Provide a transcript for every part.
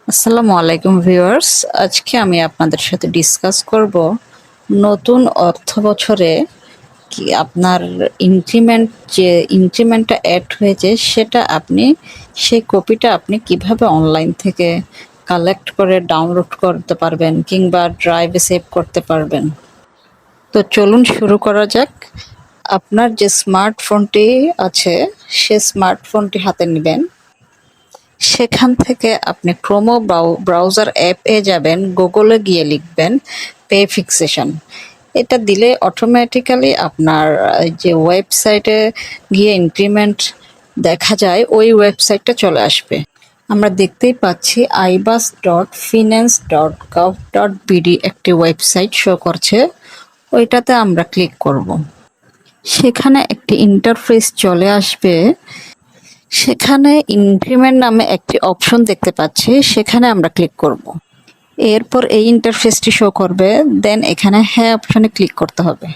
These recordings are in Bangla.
আসসালামু আলাইকুম ভিউয়ার্স। আজকে আমি আপনাদের সাথে ডিসকাস করব নতুন অর্থ বছরে কি আপনার ইনক্রিমেন্ট যে ইনক্রিমেন্টটা অ্যাড হয়েছে সেটা সেই কপিটা আপনি কিভাবে অনলাইন থেকে কালেক্ট করে ডাউনলোড করতে পারবেন কিংবা ড্রাইভে সেভ করতে পারবেন। তো চলুন শুরু করা যাক। আপনার যে স্মার্টফোনটি আছে সে স্মার্টফোনটি হাতে নেবেন। সেখান থেকে আপনি ক্রোমো ব্রাউজার অ্যাপে যাবেন, গুগলে গিয়ে লিখবেন পে ফিক্সেশন। এটা দিলে অটোমেটিক্যালি আপনার যে ওয়েবসাইটে গিয়ে ইনক্রিমেন্ট দেখা যায় ওই ওয়েবসাইটটা চলে আসবে। আমরা দেখতেই পাচ্ছি ibas.finance.gov.bd একটি ওয়েবসাইট শো করছে, ওইটাতে আমরা ক্লিক করব। সেখানে একটি ইন্টারফেস চলে আসবে। সেখানে ইনক্রিমেন্ট নামে একটি অপশন দেখতে পাচ্ছি, সেখানে আমরা ক্লিক করব। এরপর এই ইন্টারফেসটি শো করবে, দেন এখানে হ্যাঁ অপশনে ক্লিক করতে হবে।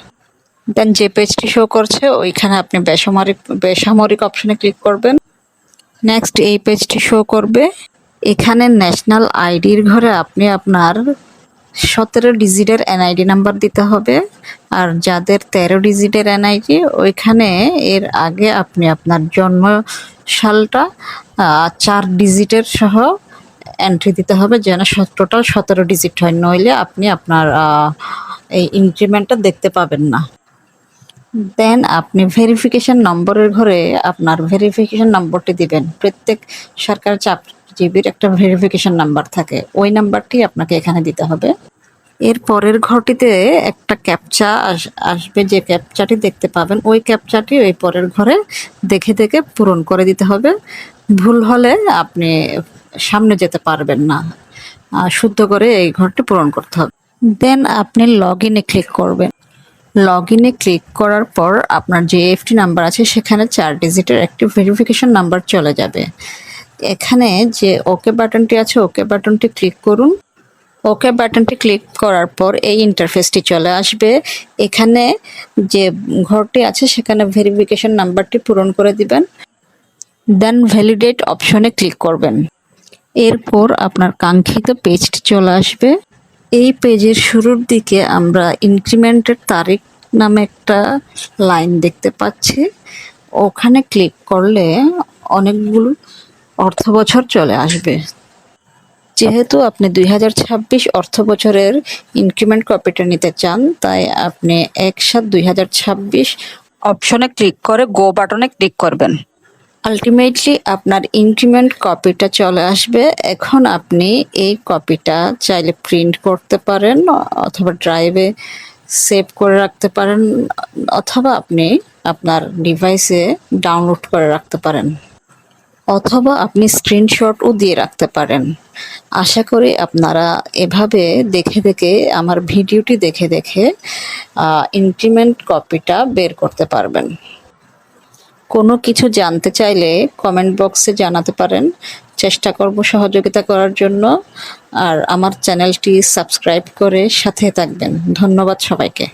দেন যে পেজটি শো করছে ওইখানে আপনি বেসামরিক অপশনে ক্লিক করবেন। নেক্সট এই পেজটি শো করবে। এখানে ন্যাশনাল আইডির ঘরে আপনি আপনার 17 ডিজিটের এনআইডি নাম্বার দিতে হবে, আর যাদের 13 ডিজিটের এনআইডি ওইখানে এর আগে আপনি আপনার জন্ম সালটা 4 ডিজিটের সহ এন্ট্রি দিতে হবে, যেন টোটাল 17 ডিজিট হয়, নইলে আপনি আপনার এই ইনক্রিমেন্টটা দেখতে পাবেন না। দেন আপনি ভেরিফিকেশন নম্বরের ঘরে আপনার ভেরিফিকেশন নম্বরটি দিবেন। প্রত্যেক সরকারি চাকরিজীবীর একটা ভেরিফিকেশন নাম্বার থাকে, ওই নাম্বারটি আপনাকে এখানে দিতে হবে। এর পরের ঘরটিতে একটা ক্যাপচা আসবে, যে ক্যাপচাটি দেখতে পাবেন ওই ক্যাপচাটি ওই পরের ঘরে দেখে দেখে পূরণ করে দিতে হবে। ভুল হলে আপনি সামনে যেতে পারবেন না, শুদ্ধ করে এই ঘরটি পূরণ করতে হবে। দেন আপনি লগ ইনে ক্লিক করবেন। লগ ইনে ক্লিক করার পর আপনার যে এফটি নাম্বার আছে সেখানে 4 ডিজিটের একটি ভেরিফিকেশন নাম্বার চলে যাবে। এখানে যে ওকে বাটনটি আছে ওকে বাটনটি ক্লিক করুন। ওকে বাটনটি ক্লিক করার পর এই ইন্টারফেসটি চলে আসবে। এখানে যে ঘরটি আছে সেখানে ভেরিফিকেশন নাম্বারটি পূরণ করে দিবেন। দেন ভ্যালিডেট অপশনে ক্লিক করবেন। এরপর আপনার কাঙ্ক্ষিত পেজটি চলে আসবে। এই পেজের শুরুর দিকে আমরা ইনক্রিমেন্টের তারিখ নামে একটা লাইন দেখতে পাচ্ছি, ওখানে ক্লিক করলে অনেকগুলো অর্থ বছর চলে আসবে। যেহেতু আপনি 2026 অর্থ বছরের ইনক্রিমেন্ট কপিটা নিতে চান, তাই আপনি 1/7/2026 অপশনে ক্লিক করে গো বাটনে ক্লিক করবেন। আলটিমেটলি আপনার ইনক্রিমেন্ট কপিটা চলে আসবে। এখন আপনি এই কপিটা চাইলে প্রিন্ট করতে পারেন, অথবা ড্রাইভে সেভ করে রাখতে পারেন, অথবা আপনি আপনার ডিভাইসে ডাউনলোড করে রাখতে পারেন, অথবা আপনি স্ক্রিনশটও দিয়ে রাখতে পারেন। আশা করি আপনারা এভাবে দেখে দেখে আমার ভিডিওটি দেখে দেখে ইনক্রিমেন্ট কপিটা বের করতে পারবেন। কোনো কিছু জানতে চাইলে কমেন্ট বক্সে জানাতে পারেন, চেষ্টা করব সহযোগিতা করার জন্য। আর আমার চ্যানেলটি সাবস্ক্রাইব করে সাথে থাকবেন। ধন্যবাদ সবাইকে।